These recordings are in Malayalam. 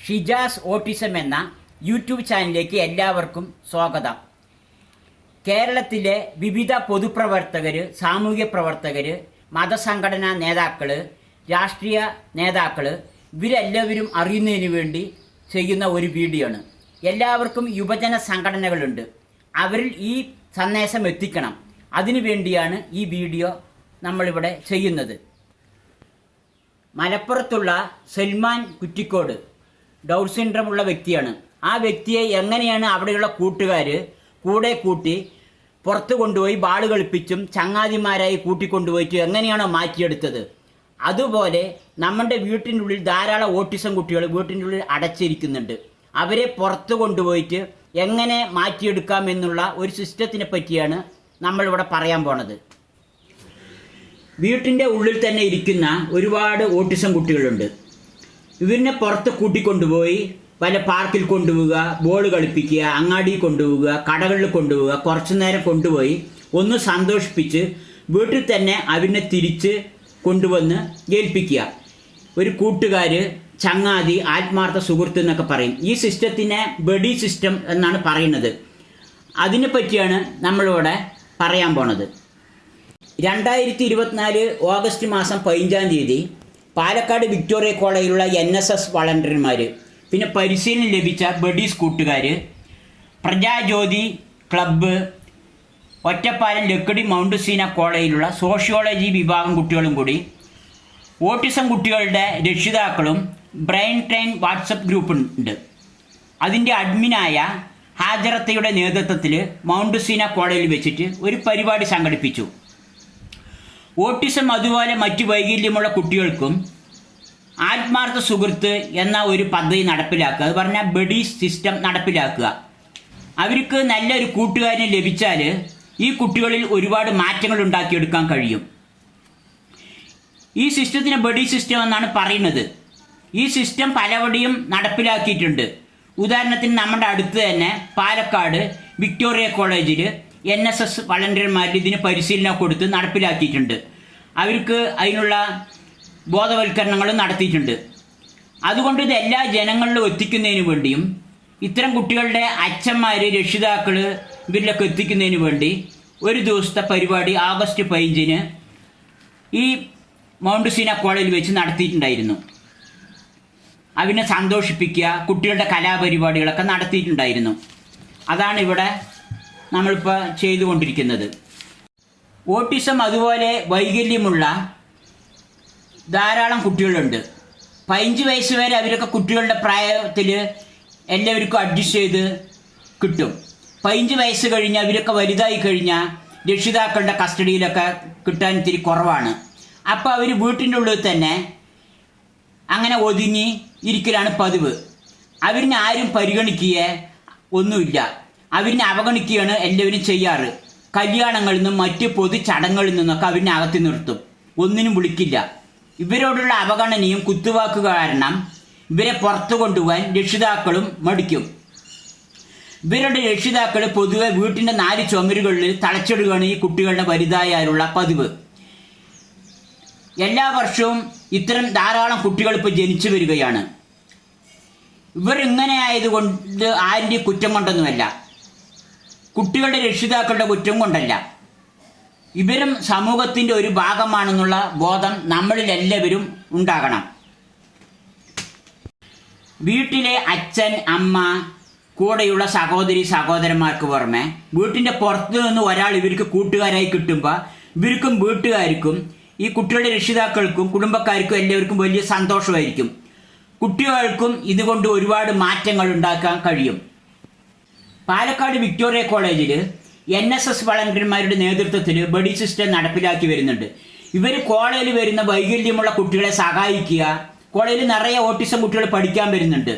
ഷിജാസ് ഓട്ടിസം എന്ന യൂട്യൂബ് ചാനലിലേക്ക് എല്ലാവർക്കും സ്വാഗതം. കേരളത്തിലെ വിവിധ പൊതുപ്രവർത്തകർ, സാമൂഹ്യ പ്രവർത്തകർ, മതസംഘടനാ നേതാക്കൾ, രാഷ്ട്രീയ നേതാക്കൾ ഇവരെല്ലാവരും അറിയുന്നതിന് വേണ്ടി ചെയ്യുന്ന ഒരു വീഡിയോ ആണ്. എല്ലാവർക്കും യുവജന സംഘടനകളുണ്ട്. അവരിൽ ഈ സന്ദേശം എത്തിക്കണം. അതിനു വേണ്ടിയാണ് ഈ വീഡിയോ നമ്മളിവിടെ ചെയ്യുന്നത്. മലപ്പുറത്തുള്ള സൽമാൻ കുറ്റിക്കോട് ഡൗൺ സിൻഡ്രം ഉള്ള വ്യക്തിയാണ്. ആ വ്യക്തിയെ എങ്ങനെയാണ് അവിടെയുള്ള കൂട്ടുകാർ കൂടെ കൂട്ടി പുറത്ത് കൊണ്ടുപോയി ബാള് കളിപ്പിച്ചും ചങ്ങാതിമാരായി കൂട്ടിക്കൊണ്ടുപോയിട്ട് എങ്ങനെയാണോ മാറ്റിയെടുത്തത്, അതുപോലെ നമ്മുടെ വീട്ടിൻ്റെ ഉള്ളിൽ ധാരാളം ഓട്ടിസം കുട്ടികൾ വീട്ടിൻ്റെ ഉള്ളിൽ അടച്ചിരിക്കുന്നുണ്ട്. അവരെ പുറത്ത് കൊണ്ടുപോയിട്ട് എങ്ങനെ മാറ്റിയെടുക്കാം എന്നുള്ള ഒരു സിസ്റ്റത്തിനെ പറ്റിയാണ് നമ്മളിവിടെ പറയാൻ പോണത്. വീട്ടിൻ്റെ ഉള്ളിൽ തന്നെ ഇരിക്കുന്ന ഒരുപാട് ഓട്ടിസം കുട്ടികളുണ്ട്. ഇവരിനെ പുറത്ത് കൂട്ടിക്കൊണ്ടുപോയി പല പാർക്കിൽ കൊണ്ടുപോവുക, ബോൾ കളിപ്പിക്കുക, അങ്ങാടി കൊണ്ടുപോവുക, കടകളിൽ കൊണ്ടുപോവുക, കുറച്ചു നേരം കൊണ്ടുപോയി ഒന്ന് സന്തോഷിപ്പിച്ച് വീട്ടിൽ തന്നെ അവരിനെ തിരിച്ച് കൊണ്ടുവന്ന് ഏൽപ്പിക്കുക. ഒരു കൂട്ടുകാർ, ചങ്ങാതി, ആത്മാർത്ഥ സുഹൃത്ത് എന്നൊക്കെ പറയും. ഈ സിസ്റ്റത്തിനെ ബഡി സിസ്റ്റം എന്നാണ് പറയുന്നത്. അതിനെ പറ്റിയാണ് നമ്മളിവിടെ പറയാൻ പോണത്. 2024 ഓഗസ്റ്റ് മാസം 15-ാം തീയതി പാലക്കാട് വിക്ടോറിയ കോളേജിലുള്ള NSS വളണ്ടിയർമാർ, പിന്നെ പരിശീലനം ലഭിച്ച ബഡീസ് കൂട്ടുകാർ, പ്രജാജ്യോതി ക്ലബ്ബ്, ഒറ്റപ്പാലം ലക്കിടി മൗണ്ട് സീന കോളേജിലുള്ള സോഷ്യോളജി വിഭാഗം കുട്ടികളും കൂടി ഓട്ടിസം കുട്ടികളുടെ രക്ഷിതാക്കളും ബ്രെയിൻ ട്രെയിൻ വാട്സപ്പ് ഗ്രൂപ്പ് ഉണ്ട്. അതിൻ്റെ അഡ്മിനായ ഹാജറത്തയുടെ നേതൃത്വത്തിൽ മൗണ്ട് സീന കോളേജിൽ വെച്ചിട്ട് ഒരു പരിപാടി സംഘടിപ്പിച്ചു. ഓട്ടിസം അതുപോലെ മറ്റു വൈകല്യമുള്ള കുട്ടികൾക്കും ആത്മാർത്ഥ സുഹൃത്ത് എന്ന ഒരു പദ്ധതി നടപ്പിലാക്കുക. അത് പറഞ്ഞാൽ ബഡി സിസ്റ്റം നടപ്പിലാക്കുക. അവർക്ക് നല്ലൊരു കൂട്ടുകാരനെ ലഭിച്ചാൽ ഈ കുട്ടികളിൽ ഒരുപാട് മാറ്റങ്ങൾ ഉണ്ടാക്കിയെടുക്കാൻ കഴിയും. ഈ സിസ്റ്റത്തിന് ബഡി സിസ്റ്റം എന്നാണ് പറയുന്നത്. ഈ സിസ്റ്റം പലവടിയും നടപ്പിലാക്കിയിട്ടുണ്ട്. ഉദാഹരണത്തിന് നമ്മുടെ അടുത്ത് തന്നെ പാലക്കാട് വിക്ടോറിയ കോളേജിൽ NSS വളണ്ടിയർമാർ ഇതിന് പരിശീലനം കൊടുത്ത് നടപ്പിലാക്കിയിട്ടുണ്ട്. അവർക്ക് അതിനുള്ള ബോധവൽക്കരണങ്ങൾ നടത്തിയിട്ടുണ്ട്. അതുകൊണ്ട് ഇത് എല്ലാ ജനങ്ങളിലും എത്തിക്കുന്നതിന് വേണ്ടിയും ഇത്തരം കുട്ടികളുടെ അച്ഛന്മാർ, രക്ഷിതാക്കൾ ഇവരിലൊക്കെ എത്തിക്കുന്നതിന് വേണ്ടി ഒരു ദിവസത്തെ പരിപാടി ഓഗസ്റ്റ് 15-ന് ഈ മൗണ്ട് സീന കോളേജിൽ വെച്ച് നടത്തിയിട്ടുണ്ടായിരുന്നു. അവനെ സന്തോഷിപ്പിക്കുക, കുട്ടികളുടെ കലാപരിപാടികളൊക്കെ നടത്തിയിട്ടുണ്ടായിരുന്നു. അതാണ് ഇവിടെ നമ്മളിപ്പോൾ ചെയ്തുകൊണ്ടിരിക്കുന്നത്. ഓട്ടിസം അതുപോലെ വൈകല്യമുള്ള ധാരാളം കുട്ടികളുണ്ട്. 15 വയസ്സ് വരെ അവരൊക്കെ കുട്ടികളുടെ പ്രായത്തിൽ എല്ലാവർക്കും അഡ്ജസ്റ്റ് ചെയ്ത് കിട്ടും. 15 വയസ്സ് കഴിഞ്ഞ് അവരൊക്കെ വലുതായി കഴിഞ്ഞാൽ രക്ഷിതാക്കളുടെ കസ്റ്റഡിയിലൊക്കെ കിട്ടാൻ ഇത്തിരി കുറവാണ്. അപ്പോൾ അവർ വീട്ടിൻ്റെ ഉള്ളിൽ തന്നെ അങ്ങനെ ഒതുങ്ങി ഇരിക്കലാണ് പതിവ്. അവരിനെ ആരും പരിഗണിക്കുക ഒന്നുമില്ല. അവരിനെ അവഗണിക്കുകയാണ് എല്ലാവരും ചെയ്യാറ്. കല്യാണങ്ങളിൽ നിന്നും മറ്റ് പൊതു ചടങ്ങുകളിൽ നിന്നൊക്കെ അവരിനെ അകത്തി നിർത്തും, ഒന്നിനും വിളിക്കില്ല. ഇവരോടുള്ള അവഗണനയും കുത്തുവാക്ക് കാരണം ഇവരെ പുറത്തു കൊണ്ടുപോകാൻ രക്ഷിതാക്കളും മടിക്കും. ഇവരുടെ രക്ഷിതാക്കൾ പൊതുവെ വീട്ടിൻ്റെ 4 ചുമരുകളിൽ തളച്ചിടുകയാണ് ഈ കുട്ടികളുടെ വലുതായാലുള്ള പതിവ്. എല്ലാ വർഷവും ഇത്തരം ധാരാളം കുട്ടികൾ ഇപ്പോൾ ജനിച്ചു വരികയാണ്. ഇവരിങ്ങനെ ആയതുകൊണ്ട് ആരുടെ കുറ്റം കൊണ്ടൊന്നുമല്ല, കുട്ടികളുടെ രക്ഷിതാക്കളുടെ കുറ്റം കൊണ്ടല്ല. ഇവരും സമൂഹത്തിൻ്റെ ഒരു ഭാഗമാണെന്നുള്ള ബോധം നമ്മളിൽ എല്ലാവരും ഉണ്ടാകണം. വീട്ടിലെ അച്ഛൻ, അമ്മ, കൂടെയുള്ള സഹോദരി, സഹോദരന്മാർക്ക് പുറമെ വീട്ടിൻ്റെ പുറത്തു നിന്ന് ഒരാൾ ഇവർക്ക് കൂട്ടുകാരായി കിട്ടുമ്പോൾ ഇവർക്കും വീട്ടുകാർക്കും ഈ കുട്ടികളുടെ രക്ഷിതാക്കൾക്കും കുടുംബക്കാർക്കും എല്ലാവർക്കും വലിയ സന്തോഷമായിരിക്കും. കുട്ടികൾക്കും ഇതുകൊണ്ട് ഒരുപാട് മാറ്റങ്ങൾ ഉണ്ടാക്കാൻ കഴിയും. പാലക്കാട് വിക്ടോറിയ കോളേജിൽ NSS വളണ്ടിയർമാരുടെ നേതൃത്വത്തിൽ ബഡി സിസ്റ്റം നടപ്പിലാക്കി വരുന്നുണ്ട്. ഇവർ കോളേജിൽ വരുന്ന വൈകല്യമുള്ള കുട്ടികളെ സഹായിക്കുക. കോളേജിൽ നിറയെ ഓട്ടിസം കുട്ടികൾ പഠിക്കാൻ വരുന്നുണ്ട്.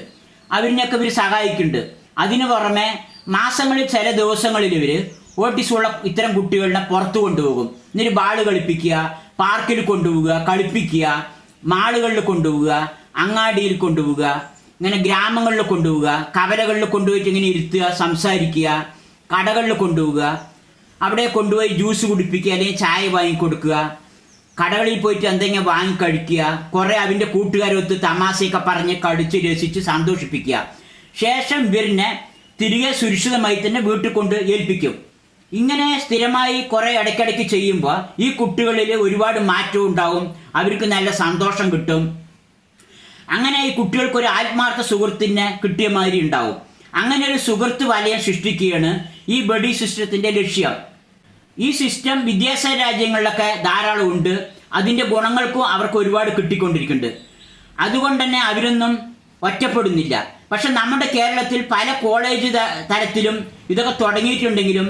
അവരിനെയൊക്കെ ഇവർ സഹായിക്കുന്നുണ്ട്. അതിനു പുറമെ മാസങ്ങളിൽ ചില ദിവസങ്ങളിൽ ഇവർ ഓട്ടിസമുള്ള ഇത്തരം കുട്ടികളെ പുറത്തു കൊണ്ടുപോകും. എന്നിട്ട് ബാള് കളിപ്പിക്കുക, പാർക്കിൽ കൊണ്ടുപോവുക, കളിപ്പിക്കുക, മാളുകളിൽ കൊണ്ടുപോവുക, അങ്ങാടിയിൽ കൊണ്ടുപോവുക, ഇങ്ങനെ ഗ്രാമങ്ങളിൽ കൊണ്ടുപോവുക, കവലകളിൽ കൊണ്ടുപോയിട്ട് ഇങ്ങനെ ഇരുത്തുക, സംസാരിക്കുക, കടകളിൽ കൊണ്ടുപോവുക, അവിടെ കൊണ്ടുപോയി ജ്യൂസ് കുടിപ്പിക്കുക, അല്ലെങ്കിൽ ചായ വാങ്ങിക്കൊടുക്കുക, കടകളിൽ പോയിട്ട് എന്തെങ്കിലും വാങ്ങി കഴിക്കുക, കുറെ അവൻ്റെ കൂട്ടുകാരൊത്ത് തമാശയൊക്കെ പറഞ്ഞ് കടിച്ച് രസിച്ച് സന്തോഷിപ്പിക്കുക. ശേഷം ഇവരിനെ തിരികെ സുരക്ഷിതമായി തന്നെ വീട്ടിൽ കൊണ്ട് ഏൽപ്പിക്കും. ഇങ്ങനെ സ്ഥിരമായി കുറെ ഇടയ്ക്കിടയ്ക്ക് ചെയ്യുമ്പോൾ ഈ കുട്ടികളിൽ ഒരുപാട് മാറ്റം ഉണ്ടാവും, അവർക്ക് നല്ല സന്തോഷം കിട്ടും. അങ്ങനെ ഈ കുട്ടികൾക്ക് ഒരു ആത്മാർത്ഥ സുഹൃത്തിനെ കിട്ടിയ മാതിരി ഉണ്ടാവും. അങ്ങനെ ഒരു സുഹൃത്ത് വലയം സൃഷ്ടിക്കുകയാണ് ഈ ബഡി സിസ്റ്റത്തിന്റെ ലക്ഷ്യം. ഈ സിസ്റ്റം വിദേശ രാജ്യങ്ങളിലൊക്കെ ധാരാളം ഉണ്ട്. അതിൻ്റെ ഗുണങ്ങൾക്കും അവർക്ക് ഒരുപാട് കിട്ടിക്കൊണ്ടിരിക്കുന്നുണ്ട്. അതുകൊണ്ട് തന്നെ അവരൊന്നും ഒറ്റപ്പെടുന്നില്ല. പക്ഷെ നമ്മുടെ കേരളത്തിൽ പല കോളേജ് തലത്തിലും ഇതൊക്കെ തുടങ്ങിയിട്ടുണ്ടെങ്കിലും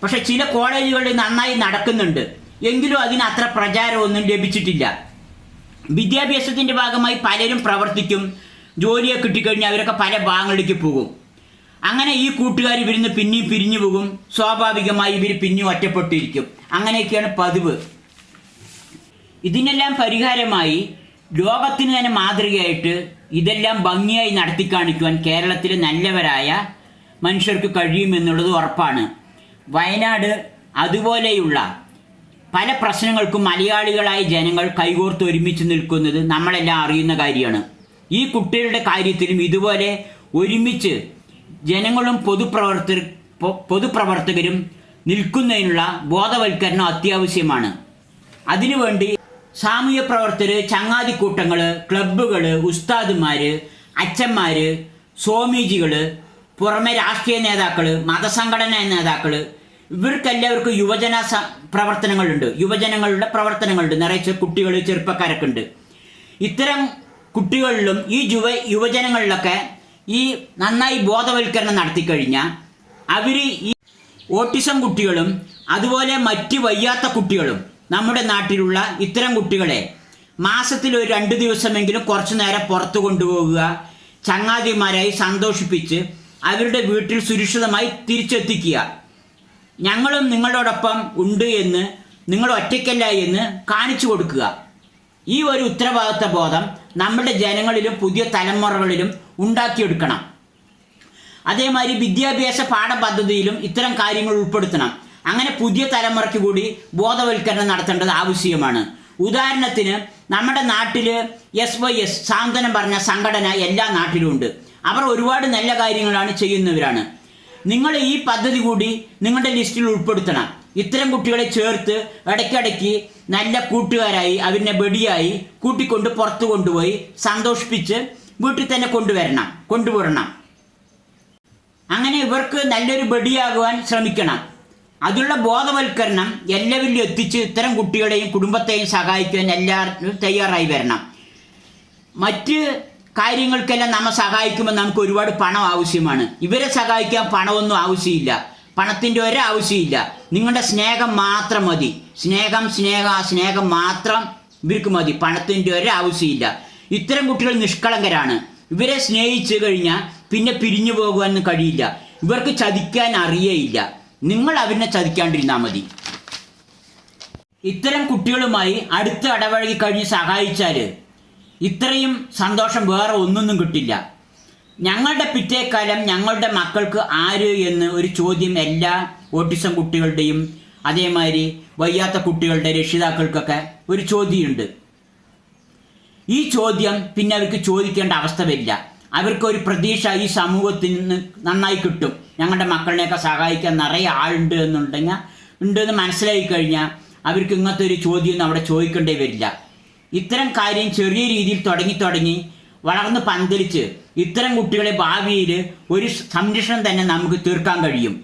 പക്ഷെ ചില കോളേജുകളിൽ നന്നായി നടക്കുന്നുണ്ട്. എങ്കിലും അതിന് അത്ര പ്രചാരമൊന്നും ലഭിച്ചിട്ടില്ല. വിദ്യാഭ്യാസത്തിൻ്റെ ഭാഗമായി പലരും പ്രവർത്തിക്കും. ജോലിയെ കിട്ടിക്കഴിഞ്ഞാൽ അവരൊക്കെ പല ഭാഗങ്ങളിലേക്ക് പോകും. അങ്ങനെ ഈ കൂട്ടുകാർ ഇവരിന്ന് പിന്നെയും പിരിഞ്ഞു പോകും. സ്വാഭാവികമായി ഇവർ പിന്നെയും ഒറ്റപ്പെട്ടിരിക്കും. അങ്ങനെയൊക്കെയാണ് പതിവ്. ഇതിനെല്ലാം പരിഹാരമായി ലോകത്തിന് തന്നെ മാതൃകയായിട്ട് ഇതെല്ലാം ഭംഗിയായി നടത്തി കാണിക്കുവാൻ കേരളത്തിലെ നല്ലവരായ മനുഷ്യർക്ക് കഴിയുമെന്നുള്ളത് ഉറപ്പാണ്. വയനാട് അതുപോലെയുള്ള പല പ്രശ്നങ്ങൾക്കും മലയാളികളായ ജനങ്ങൾ കൈകോർത്ത് ഒരുമിച്ച് നിൽക്കുന്നത് നമ്മളെല്ലാം അറിയുന്ന കാര്യമാണ്. ഈ കുട്ടികളുടെ കാര്യത്തിലും ഇതുപോലെ ഒരുമിച്ച് ജനങ്ങളും പൊതുപ്രവർത്തകരും നിൽക്കുന്നതിനുള്ള ബോധവൽക്കരണം അത്യാവശ്യമാണ്. അതിനുവേണ്ടി സാമൂഹ്യ പ്രവർത്തകർ, ചങ്ങാതിക്കൂട്ടങ്ങൾ, ക്ലബ്ബുകൾ, ഉസ്താദുമാർ, അച്ഛന്മാർ, സ്വാമീജികൾ, പുറമെ രാഷ്ട്രീയ നേതാക്കൾ, മതസംഘടനാ നേതാക്കൾ, ഇവർക്കെല്ലാവർക്കും യുവജനങ്ങളുടെ പ്രവർത്തനങ്ങളുണ്ട്. നിറയെ കുട്ടികൾ, ചെറുപ്പക്കാരൊക്കെ ഉണ്ട്. ഇത്തരം കുട്ടികളിലും ഈ യുവജനങ്ങളിലൊക്കെ ഈ നന്നായി ബോധവൽക്കരണം നടത്തിക്കഴിഞ്ഞാൽ അവർ ഈ ഓട്ടിസം കുട്ടികളും അതുപോലെ മറ്റ് വയ്യാത്ത കുട്ടികളും നമ്മുടെ നാട്ടിലുള്ള ഇത്തരം കുട്ടികളെ മാസത്തിൽ ഒരു 2 ദിവസമെങ്കിലും കുറച്ചു നേരം പുറത്തു കൊണ്ടുപോകുക, ചങ്ങാതിമാരായി സന്തോഷിപ്പിച്ച് അവരുടെ വീട്ടിൽ സുരക്ഷിതമായി തിരിച്ചെത്തിക്കുക. ഞങ്ങളും നിങ്ങളോടൊപ്പം ഉണ്ട് എന്ന്, നിങ്ങൾ ഒറ്റയ്ക്കല്ല എന്ന് കാണിച്ചു കൊടുക്കുക. ഈ ഒരു ഉത്തരവാദിത്ത ബോധം നമ്മുടെ ജനങ്ങളിലും പുതിയ തലമുറകളിലും ഉണ്ടാക്കിയെടുക്കണം. അതേമാതിരി വിദ്യാഭ്യാസ പാഠപദ്ധതിയിലും ഇത്തരം കാര്യങ്ങൾ ഉൾപ്പെടുത്തണം. അങ്ങനെ പുതിയ തലമുറയ്ക്ക് കൂടി ബോധവൽക്കരണം നടത്തേണ്ടത് ആവശ്യമാണ്. ഉദാഹരണത്തിന് നമ്മുടെ നാട്ടിൽ SYS സാന്ത്വനം പറഞ്ഞ സംഘടന എല്ലാ നാട്ടിലും ഉണ്ട്. അവർ ഒരുപാട് നല്ല കാര്യങ്ങളാണ് ചെയ്യുന്നവരാണ്. നിങ്ങൾ ഈ പദ്ധതി കൂടി നിങ്ങളുടെ ലിസ്റ്റിൽ ഉൾപ്പെടുത്തണം. ഇത്തരം കുട്ടികളെ ചേർത്ത് ഇടയ്ക്കിടയ്ക്ക് നല്ല കൂട്ടുകാരായി അവരിനെ ബഡിയായി കൂട്ടിക്കൊണ്ട് പുറത്തു കൊണ്ടുപോയി സന്തോഷിപ്പിച്ച് വീട്ടിൽ തന്നെ കൊണ്ടുവരണം. അങ്ങനെ ഇവർക്ക് നല്ലൊരു ബഡിയാകുവാൻ ശ്രമിക്കണം. അതിലുള്ള ബോധവൽക്കരണം എല്ലാവരിലും എത്തിച്ച് ഇത്തരം കുട്ടികളെയും കുടുംബത്തെയും സഹായിക്കുവാൻ എല്ലാവരും തയ്യാറായി വരണം. മറ്റ് കാര്യങ്ങൾക്കെല്ലാം നമ്മെ സഹായിക്കുമ്പോൾ നമുക്ക് ഒരുപാട് പണം ആവശ്യമാണ്. ഇവരെ സഹായിക്കാൻ പണമൊന്നും ആവശ്യമില്ല, പണത്തിൻ്റെ ഒരാവശ്യമില്ല. നിങ്ങളുടെ സ്നേഹം മാത്രം മതി. സ്നേഹം മാത്രം ഇവർക്ക് മതി, പണത്തിൻ്റെ ഒരാവശ്യമില്ല. ഇത്തരം കുട്ടികൾ നിഷ്കളങ്കരാണ്. ഇവരെ സ്നേഹിച്ചു കഴിഞ്ഞാൽ പിന്നെ പിരിഞ്ഞു പോകുവാനൊന്നും കഴിയില്ല. ഇവർക്ക് ചതിക്കാൻ അറിയേയില്ല. നിങ്ങൾ അവരെ ചതിക്കാണ്ടിരുന്നാൽ മതി. ഇത്തരം കുട്ടികളുമായി അടുത്ത് ഇടപഴകി കഴിഞ്ഞ് സഹായിച്ചാൽ ഇത്രയും സന്തോഷം വേറെ ഒന്നൊന്നും കിട്ടില്ല. ഞങ്ങളുടെ പിറ്റേക്കാലം ഞങ്ങളുടെ മക്കൾക്ക് ആര് എന്ന് ഒരു ചോദ്യം എല്ലാ ഓട്ടിസം കുട്ടികളുടെയും അതേമാതിരി വയ്യാത്ത കുട്ടികളുടെ രക്ഷിതാക്കൾക്കൊക്കെ ഒരു ചോദ്യമുണ്ട്. ഈ ചോദ്യം പിന്നെ അവർക്ക് ചോദിക്കേണ്ട അവസ്ഥ വരില്ല. അവർക്കൊരു പ്രതീക്ഷ ഈ സമൂഹത്തിൽ നിന്ന് നന്നായി കിട്ടും. ഞങ്ങളുടെ മക്കളിനെയൊക്കെ സഹായിക്കാൻ നിറയെ ആളുണ്ട് ഉണ്ടെന്ന് മനസ്സിലാക്കി കഴിഞ്ഞാൽ അവർക്ക് ഇങ്ങനത്തെ ഒരു ചോദ്യം അവിടെ ചോദിക്കേണ്ടേ വരില്ല. ഇത്തരം കാര്യം ചെറിയ രീതിയിൽ തുടങ്ങി വളർന്ന് പന്തലിച്ച് ഇത്തരം കുട്ടികളെ ഭാവിയിൽ ഒരു സംരക്ഷണം തന്നെ നമുക്ക് തീർക്കാൻ കഴിയും.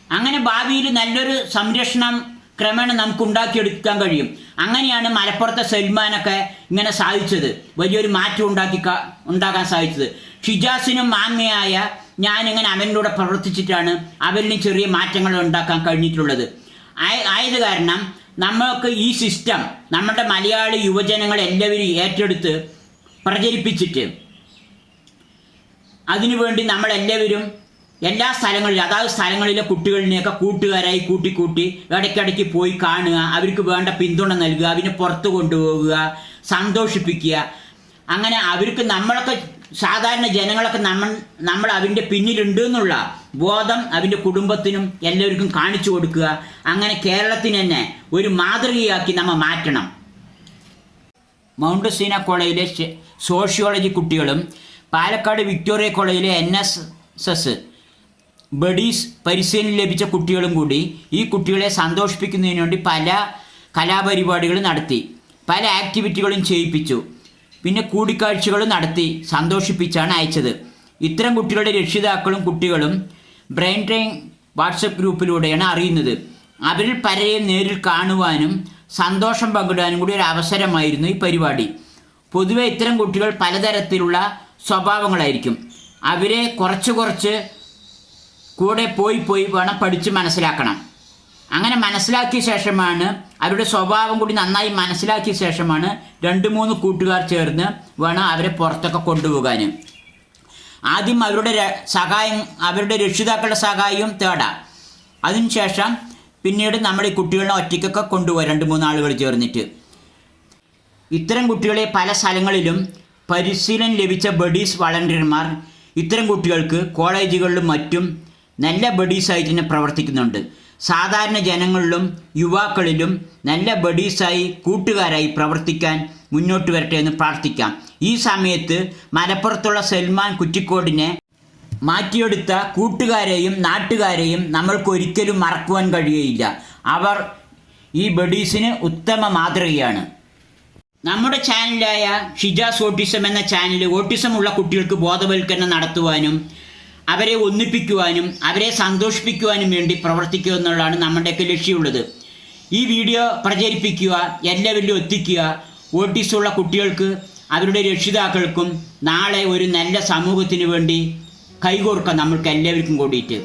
അങ്ങനെ ഭാവിയിൽ നല്ലൊരു സംരക്ഷണം ക്രമേണ നമുക്ക് ഉണ്ടാക്കിയെടുക്കാൻ കഴിയും. അങ്ങനെയാണ് മലപ്പുറത്തെ സൽമാനൊക്കെ ഇങ്ങനെ സാധിച്ചത്, വലിയൊരു മാറ്റം ഉണ്ടാക്കാൻ സാധിച്ചത്. ഷിജാസിനും മാങ്ങയായ ഞാനിങ്ങനെ അവനിലൂടെ പ്രവർത്തിച്ചിട്ടാണ് അവരിലും ചെറിയ മാറ്റങ്ങൾ ഉണ്ടാക്കാൻ കഴിഞ്ഞിട്ടുള്ളത്. ആയത് കാരണം നമ്മൾക്ക് ഈ സിസ്റ്റം നമ്മുടെ മലയാളി യുവജനങ്ങൾ എല്ലാവരും ഏറ്റെടുത്ത് പ്രചരിപ്പിച്ചിട്ട് അതിനുവേണ്ടി നമ്മളെല്ലാവരും എല്ലാ സ്ഥലങ്ങളിലും അതാത് സ്ഥലങ്ങളിലെ കുട്ടികളിനെയൊക്കെ കൂട്ടുകാരായി കൂട്ടി ഇടയ്ക്കിടയ്ക്ക് പോയി കാണുക, അവർക്ക് വേണ്ട പിന്തുണ നൽകുക, അവരെ പുറത്ത് കൊണ്ടുപോകുക, സന്തോഷിപ്പിക്കുക. അങ്ങനെ അവർക്ക് നമ്മളൊക്കെ സാധാരണ ജനങ്ങളൊക്കെ നമ്മൾ അതിൻ്റെ പിന്നിലുണ്ട് എന്നുള്ള ബോധം അതിൻ്റെ കുടുംബത്തിനും എല്ലാവർക്കും കാണിച്ചു കൊടുക്കുക. അങ്ങനെ കേരളത്തിന് തന്നെ ഒരു മാതൃകയാക്കി നമ്മൾ മാറ്റണം. മൗണ്ട് സീന കോളേജിലെ സോഷ്യോളജി കുട്ടികളും പാലക്കാട് വിക്ടോറിയ കോളേജിലെ NSS ബഡീസ് പരിശീലനം ലഭിച്ച കുട്ടികളും കൂടി ഈ കുട്ടികളെ സന്തോഷിപ്പിക്കുന്നതിന് വേണ്ടി പല കലാപരിപാടികൾ നടത്തി, പല ആക്ടിവിറ്റികളും ചെയ്യിപ്പിച്ചു, പിന്നെ കൂടിക്കാഴ്ചകളും നടത്തി സന്തോഷിപ്പിച്ചാണ് അയച്ചത്. ഇത്തരം കുട്ടികളുടെ രക്ഷിതാക്കളും കുട്ടികളും ബ്രെയിൻ ട്രെയിൻ വാട്സപ്പ് ഗ്രൂപ്പിലൂടെയാണ് അറിയുന്നത്. അവരിൽ പലരെയും നേരിൽ കാണുവാനും സന്തോഷം പങ്കിടാനും കൂടി ഒരു അവസരമായിരുന്നു ഈ പരിപാടി. പൊതുവെ ഇത്തരം കുട്ടികൾ പലതരത്തിലുള്ള സ്വഭാവങ്ങളായിരിക്കും. അവരെ കുറച്ച് കൂടെ പോയി വേണം പഠിച്ച് മനസ്സിലാക്കണം. അങ്ങനെ മനസ്സിലാക്കിയ ശേഷമാണ്, അവരുടെ സ്വഭാവം കൂടി നന്നായി മനസ്സിലാക്കിയ ശേഷമാണ് 2-3 കൂട്ടുകാർ ചേർന്ന് വേണം അവരെ പുറത്തൊക്കെ കൊണ്ടുപോകാൻ. ആദ്യം അവരുടെ രക്ഷിതാക്കളുടെ സഹായവും തേടാം. അതിനുശേഷം പിന്നീട് നമ്മുടെ ഈ കുട്ടികളെ ഒറ്റയ്ക്കൊക്കെ കൊണ്ടുപോകാം 2-3 ആളുകൾ ചേർന്നിട്ട്. ഇത്തരം കുട്ടികളെ പല സ്ഥലങ്ങളിലും പരിശീലനം ലഭിച്ച ബഡീസ് വളണ്ടിയർമാർ ഇത്തരം കുട്ടികൾക്ക് കോളേജുകളിലും മറ്റും നല്ല ബഡീസായി തന്നെ പ്രവർത്തിക്കുന്നുണ്ട്. സാധാരണ ജനങ്ങളിലും യുവാക്കളിലും നല്ല ബഡീസായി കൂട്ടുകാരായി പ്രവർത്തിക്കാൻ മുന്നോട്ട് വരട്ടെ എന്ന് പ്രാർത്ഥിക്കാം. ഈ സമയത്ത് മലപ്പുറത്തുള്ള സൽമാൻ കുറ്റിക്കോടിനെ മാറ്റിയെടുത്ത കൂട്ടുകാരെയും നാട്ടുകാരെയും നമ്മൾക്കൊരിക്കലും മറക്കുവാൻ കഴിയുകയില്ല. അവർ ഈ ബഡീസിന് ഉത്തമ മാതൃകയാണ്. നമ്മുടെ ചാനലായ ഷിജാസ് ഓട്ടിസം എന്ന ചാനൽ ഓട്ടിസം ഉള്ള കുട്ടികൾക്ക് ബോധവൽക്കരണം നടത്തുവാനും അവരെ ഒന്നിപ്പിക്കുവാനും അവരെ സന്തോഷിപ്പിക്കുവാനും വേണ്ടി പ്രവർത്തിക്കുക എന്നുള്ളതാണ് നമ്മുടെയൊക്കെ ലക്ഷ്യമുള്ളത്. ഈ വീഡിയോ പ്രചരിപ്പിക്കുക, എല്ലാവരിലും എത്തിക്കുക. ഓട്ടിസമുള്ള കുട്ടികൾക്ക് അവരുടെ രക്ഷിതാക്കൾക്കും നാളെ ഒരു നല്ല സമൂഹത്തിന് വേണ്ടി കൈകോർക്കാം നമ്മൾക്ക് എല്ലാവർക്കും കൂടിയിട്ട്.